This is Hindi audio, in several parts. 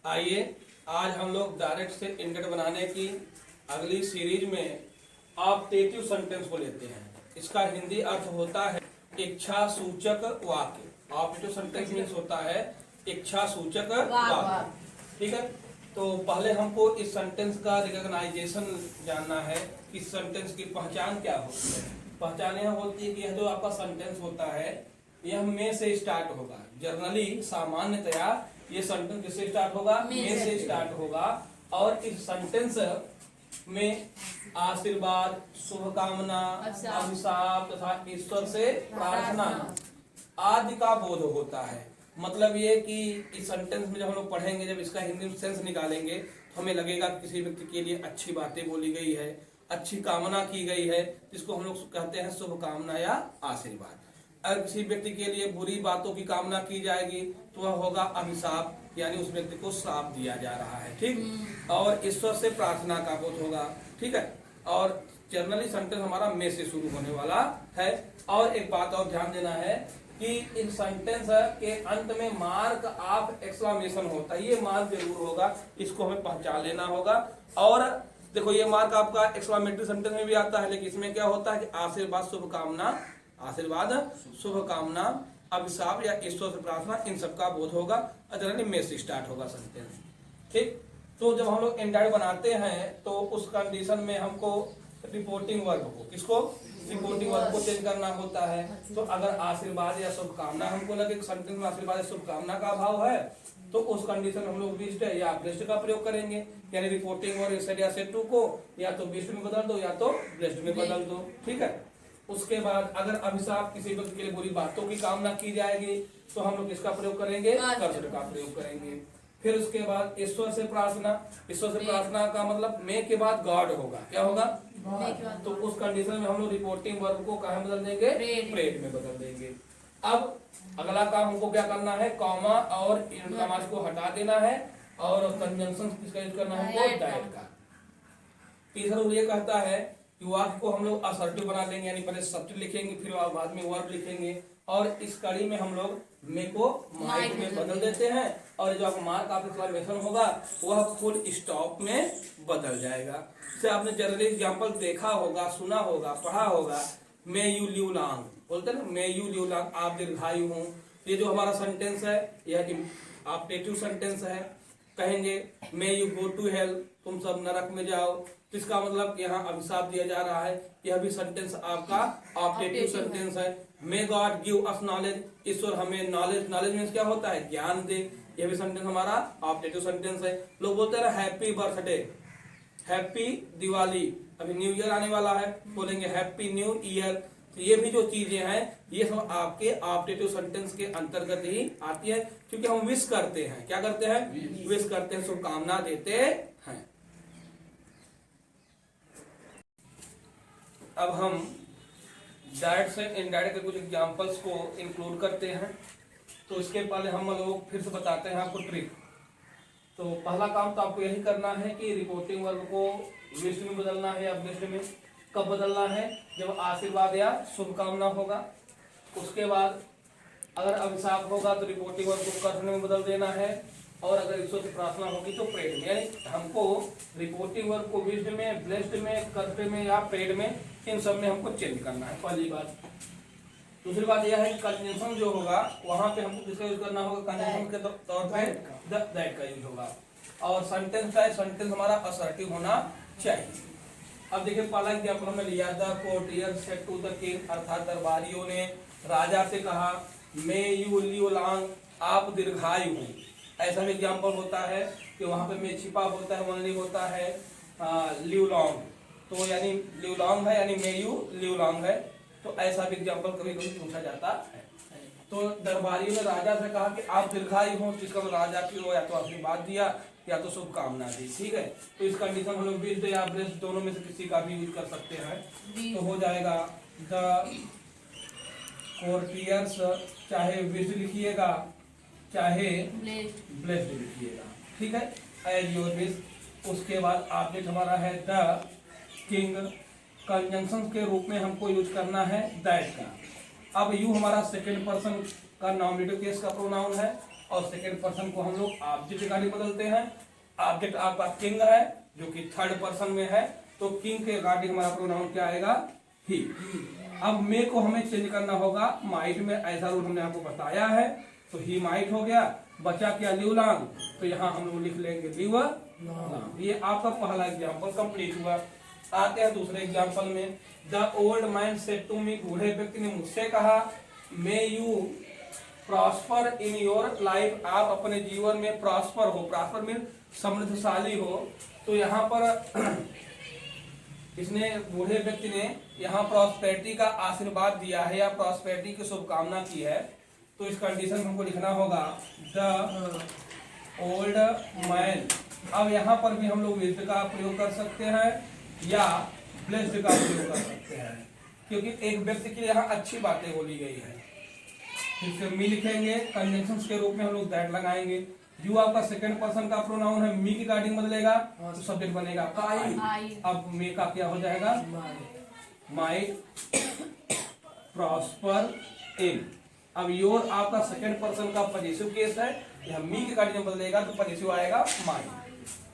आइए आज हम लोग डायरेक्ट से इंडेड बनाने की अगली सीरीज में ऑप्टेटिव सेंटेंस को लेते हैं। इसका हिंदी अर्थ होता है इच्छा सूचक वाक्य। ऑप्टेटिव सेंटेंस मीन्स होता है इच्छा सूचक वाक्य। ठीक है, तो पहले हमको इस सेंटेंस का रिकॉग्नाइजेशन जानना है कि सेंटेंस की पहचान क्या होती है। पहचान यह होती है कि यह जो आपका सेंटेंस होता है यह में से स्टार्ट होगा। जनरली सामान्यतया ये सेंटेंस किससे स्टार्ट होगा? में से स्टार्ट होगा। और इस सेंटेंस में आशीर्वाद, शुभकामना, अभिशाप तथा ईश्वर से प्रार्थना आदि का बोध होता है। मतलब ये कि इस सेंटेंस में जब हम लोग पढ़ेंगे, जब इसका हिंदी में सेंस निकालेंगे तो हमें लगेगा कि किसी व्यक्ति के लिए अच्छी बातें बोली गई है, अच्छी कामना की गई है, जिसको हम लोग कहते हैं शुभकामना या आशीर्वाद। अगर किसी व्यक्ति के लिए बुरी बातों की कामना की जाएगी तो वह होगा अभिशाप, यानी उस व्यक्ति को श्राप दिया जा रहा है। ठीक, और ईश्वर से प्रार्थना का बोध होगा। ठीक है, और जनरली सेंटेंस हमारा में से शुरू होने वाला है। और एक बात और ध्यान देना है कि इस सेंटेंस के अंत में मार्क ऑफ एक्सक्लेमेशन होता है। ये मार्क जरूर होगा, इसको हमें पहचान लेना होगा। और देखो ये मार्क आपका एक्सक्लेमेटरी सेंटेंस में भी आता है, लेकिन इसमें क्या होता है कि आशीर्वाद, शुभकामना, आशीर्वाद, शुभकामना, अभिशाप या ईश्वर से प्रार्थना, इन सब का बोध होगा। जनरली में से स्टार्ट होगा सेंटेंस। ठीक, तो जब हम लोग इंडाइरेक्ट बनाते हैं तो उस कंडीशन में हमको रिपोर्टिंग वर्ब को, किसको? रिपोर्टिंग वर्ब को चेंज करना होता है। तो अगर आशीर्वाद या शुभकामना हमको लगे सेंटेंस में आशीर्वाद या शुभकामना का अभाव है तो उस कंडीशन में हम लोग विश्ड या ब्लेस्ड का प्रयोग करेंगे। यानी रिपोर्टिंग वर्ब सेड या सेड टू को या तो विश्ड में बदल दो या तो ब्लेस्ड में बदल दो। ठीक है, उसके बाद अगर अभिशाप, किसी व्यक्ति के लिए बुरी बातों की कामना की जाएगी तो हम लोग किसका प्रयोग करेंगे? कर्सड का प्रयोग करेंगे। फिर उसके बाद ईश्वर से प्रार्थना, ईश्वर से प्रार्थना का मतलब में के बाद गॉड होगा। क्या होगा? तो उस कंडीशन में हम लोग रिपोर्टिंग वर्ब को कहाँ बदल देंगे? प्रेड में बदल देंगे। अब अगला काम हमको क्या करना है? कॉमा और कॉमास को हटा देना है और कंजंक्शन किसका यूज करना है? हमको डायरेक्ट का। तीसरा रूल ये कहता है कि वाक्य को हम लोग असर्टिव बना देंगे, यानी पहले सब्जेक्ट लिखेंगे फिर बाद में वर्ब लिखेंगे। और इस कड़ी में हम लोग मे को माइट में बदल देते हैं और जो मार्क ऑफ एक्सक्लेमेशन होगा वह फुल स्टॉप में बदल जाएगा। से आपने जनरली एग्जांपल देखा होगा, सुना होगा, पढ़ा होगा। मे यू लिव लॉन्ग बोलते हैं ना, मे यू लिव लॉन्ग, आप दीर्घायु हूँ। ये जो हमारा सेंटेंस है यह ऑप्टेटिव सेंटेंस है। कहेंगे may you go to hell, तुम सब नरक में जाओ, तो इसका मतलब यहाँ अभिशाप दिया जा रहा है। यह भी सेंटेंस आपका ऑप्टेटिव सेंटेंस है। May god give us knowledge, ईश्वर हमें नॉलेज, नॉलेज मीन्स क्या होता है? ज्ञान दे। यह भी सेंटेंस हमारा ऑप्टेटिव सेंटेंस है। लोग बोलते हैं हैप्पी बर्थडे, हैप्पी दिवाली, अभी न्यू ईयर आने वाला है, बोलेंगे हैप्पी न्यू ईयर। तो ये भी जो चीजें हैं ये सब आपके ऑप्टेटिव सेंटेंस के अंतर्गत ही आती है, क्योंकि हम विश करते हैं। क्या करते हैं? विश करते हैं, शुभकामना देते हैं। अब हम डायरेक्ट से इनडायरेक्ट के कुछ एग्जांपल्स को इंक्लूड करते हैं। तो इसके पहले हम लोग फिर से बताते हैं आपको ट्रिक। तो पहला काम तो आपको यही करना है कि रिपोर्टिंग वर्ब को विश्ड में बदलना है या ब्लेस्ड में। कब बदलना है? जब आशीर्वाद या शुभकामना होगा। उसके बाद अगर अभिशाप होगा तो रिपोर्टिंग वर्ब को कर्सड में बदल देना है। और अगर ईश्वर से प्रार्थना होगी तो प्रेड में। यानी हमको रिपोर्टिंग वर्ब को विश्ड में, ब्लेस्ड में, कर्सड में या प्रेड में, इन सब में हमको चेंज करना है, पहली बात। दूसरी बात यह है कि कंजंक्शन जो होगा वहां पे हमको किसका यूज करना होगा? कंजंक्शन के तौर पे दैट का यूज होगा। और सेंटेंस का सेंटेंस हमारा असर्टिव होना चाहिए। अब देखिए पहला एग्जांपल हमने लिया, the courtier said to the king, अर्थात दरबारियों ने राजा से कहा मे यू लिव लॉन्ग, आप दीर्घायु हो। ऐसा भी एग्जांपल होता है कि वहां पे में छिपा होता है, ओनली होता है लिव लॉन्ग, तो यानी लिव लॉन्ग है यानी मे यू लिव लॉन्ग है। तो ऐसा भी एग्जांपल कभी कभी पूछा जाता है। तो दरबारियों ने राजा से कहा कि आप दीर्घायु हो, जिसका राजा की या तो आशीर्वाद दिया या तो शुभकामना दी। ठीक है, तो इस कंडीशन हम लोग विश्ड या ब्लेस्ड दोनों में से किसी का भी यूज कर सकते हैं। तो हो जाएगा द कोर्टियर्स, चाहे विश्ड लिखिएगा चाहे ब्लेस्ड लिखिएगा। ठीक है, एज योर विश। उसके बाद ऑब्जेक्ट हमारा है द किंग, कंजंक्शन के रूप में हमको यूज करना है दैट का। अब यू हमारा सेकंड पर्सन का नॉमिनेटिव केस का प्रोनाउन है और सेकंड पर्सन को हम लोग ऑब्जेक्ट रिगार्डिंग बदलते हैं। ऑब्जेक्ट आपका किंग है जो कि थर्ड पर्सन में है, तो किंग के रिगार्डिंग हमारा प्रोनाउन क्या आएगा? ही। अब मे को हमें चेंज करना होगा माइट में, ऐसा रूल हमने आपको बताया है। तो ही माइट हो गया, बचा क्या? लिव लॉन्ग, तो यहाँ हम लोग लिख लेंगे लिव लॉन्ग। ये आपका पहला एग्जाम्पल कंप्लीट हुआ। आते हैं दूसरे एग्जाम्पल में। The old man said to me, बूढ़े व्यक्ति ने मुझसे कहा, may you prosper in your life, आप अपने जीवन में प्रॉस्पर हो। प्रॉस्पर मीन समृद्धशाली हो। तो यहाँ पर इसने, बूढ़े व्यक्ति ने यहाँ प्रॉस्पेरिटी का आशीर्वाद दिया है या प्रॉस्पेरिटी की शुभकामना की है। तो इस कंडीशन में हमको लिखना होगा द ओल्ड मैन। अब यहाँ पर भी हम लोग विद का प्रयोग कर सकते हैं या ब्लेस्ड का प्रयोग कर सकते हैं, क्योंकि एक व्यक्ति के लिए यहाँ अच्छी बातें बोली गई है। फिर से मी लिखेंगे, कंजंक्शन के रूप में हम लोग दैट लगाएंगे। यू आपका सेकंड पर्सन का प्रोनाउन है, मी की गार्डिंग बदलेगा तो सब्जेक्ट बनेगा आपका आई। अब मे का क्या हो जाएगा? माइट प्रॉस्पर इन। अब योर आपका सेकंड पर्सन का पॉजिटिव केस है, यह मी की गार्डिंग बदलेगा तो पॉजिटिव आएगा माइट।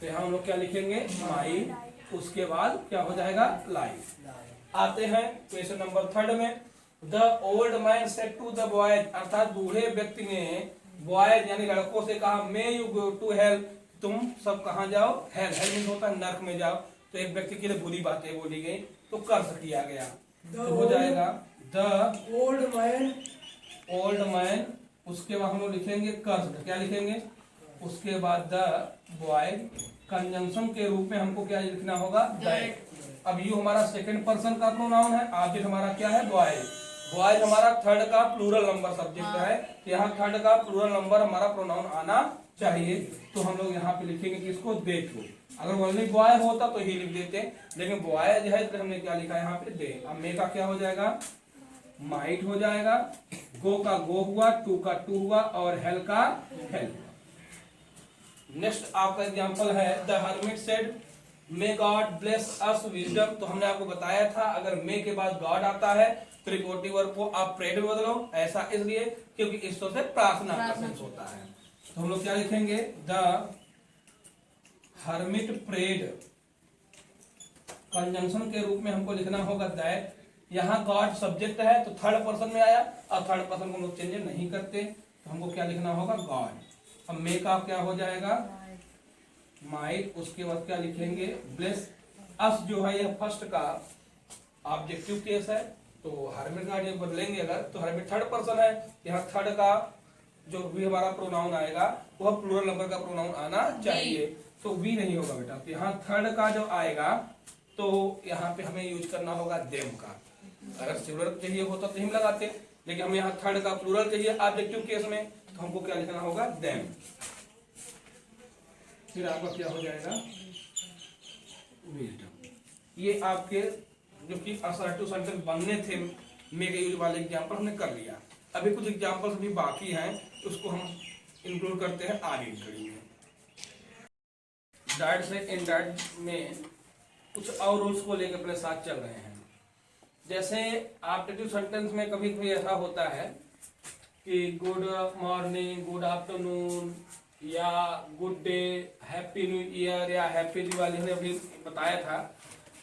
तो यहाँ हम लोग क्या लिखेंगे? माइट, उसके बाद क्या हो जाएगा? लाइफ। आते हैं क्वेश्चन नंबर थर्ड में। The old man said to the boys, अर्थात बूढ़े व्यक्ति ने बॉयज यानी लड़कों से कहा, may you go to hell, तुम सब कहाँ जाओ? हेल। हेल मीन होता है नर्क में जाओ। तो एक व्यक्ति के लिए बुरी बातें बोली गई तो कर्ज किया गया, तो हो जाएगा द ओल्ड मैन। उसके बाद हम लोग लिखेंगे कर्ज, क्या लिखेंगे? उसके बाद द बॉय, कंजंक्शन के रूप में हमको क्या लिखना होगा? दैट। अब यू हमारा सेकंड पर्सन का प्रोनाउन है, ऑब्जेक्ट हमारा क्या है? बॉय। बॉयज हमारा थर्ड का प्लूरल नंबर सब्जेक्ट है, तो यहाँ थर्ड का प्लूरल नंबर हमारा प्रोनाउन आना चाहिए। तो हम लोग यहाँ पे लिखेंगे कि इसको देखो। अगर ओनली बॉय होता तो ही लिख देते, लेकिन बॉय जो है तो हमने क्या लिखा है यहाँ पे? दे। अब मे का क्या हो जाएगा? माइट हो जाएगा। गो का गो हुआ, टू का टू हुआ और हेल का हेल। नेक्स्ट आपका एग्जांपल है the hermit said, may God bless us wisdom. तो हमने आपको बताया था अगर मे के बाद गॉड आता है तो रिपोर्टिव वर्ब को आप प्रेड में बदलो। ऐसा इसलिए क्योंकि इस से प्रार्थना का सेंस होता है। तो हम लोग क्या लिखेंगे? The hermit prayed. कंजंक्शन के रूप में हमको लिखना होगा दैट। यहाँ गॉड सब्जेक्ट है तो थर्ड पर्सन में आया, और थर्ड पर्सन को हम लोग चेंज नहीं करते, तो हमको क्या लिखना होगा? गॉड। अब मे का क्या हो जाएगा? माइट। उसके बाद क्या लिखेंगे? ब्लेस अस जो है यह फर्स्ट का ऑब्जेक्टिव केस है, तो हर्मिट गार्डियन बदलेंगे अगर तो हर्मिट थर्ड पर्सन है, यहाँ थर्ड का जो भी हमारा प्रोनाउन आएगा वह प्लूरल नंबर का प्रोनाउन आना चाहिए, तो वी नहीं होगा बेटा। तो यहाँ थर्ड का जो आएगा तो यहाँ पे हमें यूज करना होगा देम का। अगर सिंगुलर चाहिए होता तो हम लगाते, लेकिन हमें यहाँ थर्ड का प्लूरल चाहिए ऑब्जेक्टिव केस में, तो हमको क्या लिखना होगा? देम। फिर आपका क्या हो जाएगा? विजडम। ये आपके जो कि असर्टिव सेंटेंस बनने थे मेरे यूज वाले एग्जांपल हमने कर लिया। अभी कुछ एग्जांपल्स भी बाकी हैं, उसको हम इंक्लूड करते हैं आगे की कड़ी में। डाइट से इनडाइट में कुछ और रूल्स को लेकर अपने साथ चल रहे हैं। जैसे ऑब्जेक्टिव सेंटेंस में कभी कभी ऐसा होता है कि गुड मॉर्निंग, गुड आफ्टरनून या good day, happy new year या हैप्पी दिवाली, हमने अभी बताया था।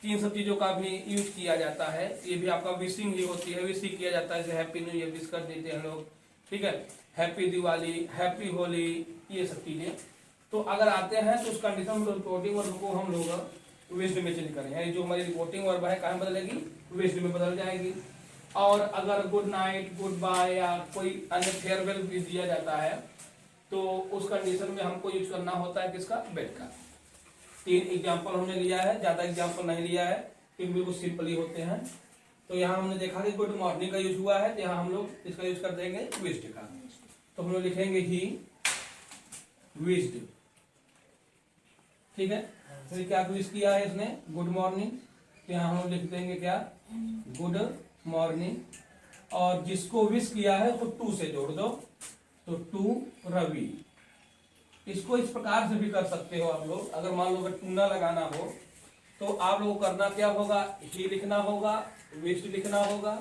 तीन सब चीजों का भी यूज किया जाता है। ये भी आपका विशिंग ही होती है, विशिंग किया जाता है, जैसे हैप्पी न्यू ईयर विश कर देते हैं लोग, ठीक है, हैप्पी दिवाली, हैप्पी होली, ये सब चीजें। तो अगर आते हैं तो उस कंडीशन में रिपोर्टिंग वर्ब को हम लोग वेस्ट में चेंज करें, यानी जो हमारी रिपोर्टिंग वर्ब है कहाँ बदलेगी? वेस्ट में बदल जाएगी। और अगर गुड नाइट, गुड बाय या कोई अन्य फेयरवेल भी दिया जाता है तो उस कंडीशन में हमको यूज करना होता है किसका? बेड का। 3 एग्जाम्पल हमने लिया है, ज्यादा एग्जाम्पल नहीं लिया है, क्योंकि बिल्कुल सिंपल ही होते हैं। तो यहाँ हमने देखा कि गुड मॉर्निंग का यूज हुआ है, तो यहाँ हम लोग इसका यूज कर देंगे विश्ड का। तो हम लोग लिखेंगे ही विश्ड, ठीक है। फिर क्या विश किया है इसने? गुड मॉर्निंग, तो यहाँ हम लोग लिख देंगे क्या? Good morning. और जिसको विश किया है तो टू से जोड़ दो, तो टू रवि। इसको इस प्रकार से भी कर सकते हो आप लोग। अगर मान लो अगर टू ना लगाना हो तो आप लोगों को करना क्या होगा? ही लिखना होगा, विश्ड लिखना होगा,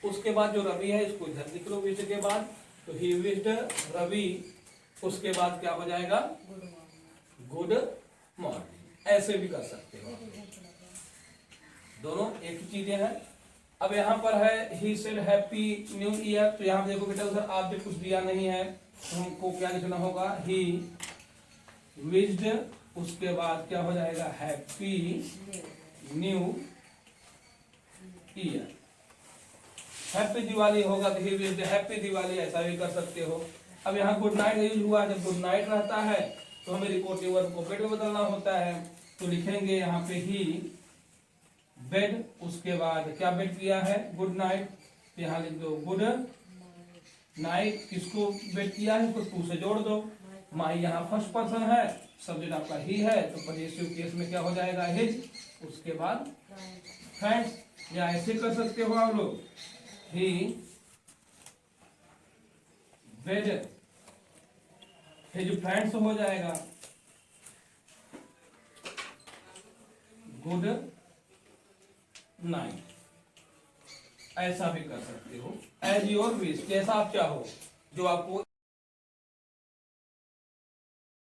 उसके बाद जो रवि है इसको इधर लिख लो विश्ड के बाद, तो ही विश्ड रवि उसके बाद क्या हो जाएगा, गुड मॉर्निंग। ऐसे भी कर सकते हो, दोनों एक ही चीजें हैं। अब यहाँ पर है he said happy new year, तो यहाँ देखो बेटा उधर ऑब्जेक्ट कुछ दिया नहीं है, तो हमको क्या लिखना होगा, ही विश्ड, उसके बाद क्या हो जाएगा, happy new year. Happy Diwali होगा तो ही विश्ड हैप्पी दिवाली, ऐसा भी कर सकते हो। अब यहाँ गुड नाइट यूज हुआ, जब गुड नाइट रहता है तो हमें रिपोर्टिव वर्ब को बेड में बदलना होता है, तो लिखेंगे यहाँ पे ही बेड, उसके बाद क्या बेड किया है, गुड नाइट, तो यहाँ लिख दो गुड नाइट। किसको बेड किया है, उसको टू से जोड़ दो। माई यहाँ फर्स्ट पर्सन है, सब्जेक्ट आपका ही है, तो पजेसिव केस में क्या हो जाएगा, हिज, उसके बाद फ्रेंड्स। या ऐसे कर सकते हो आप लोग, ही बेड, हिज फ्रेंड्स हो जाएगा गुड नाइट। ऐसा भी कर सकते हो, एज योर विश, जैसा आप चाहो, जो आपको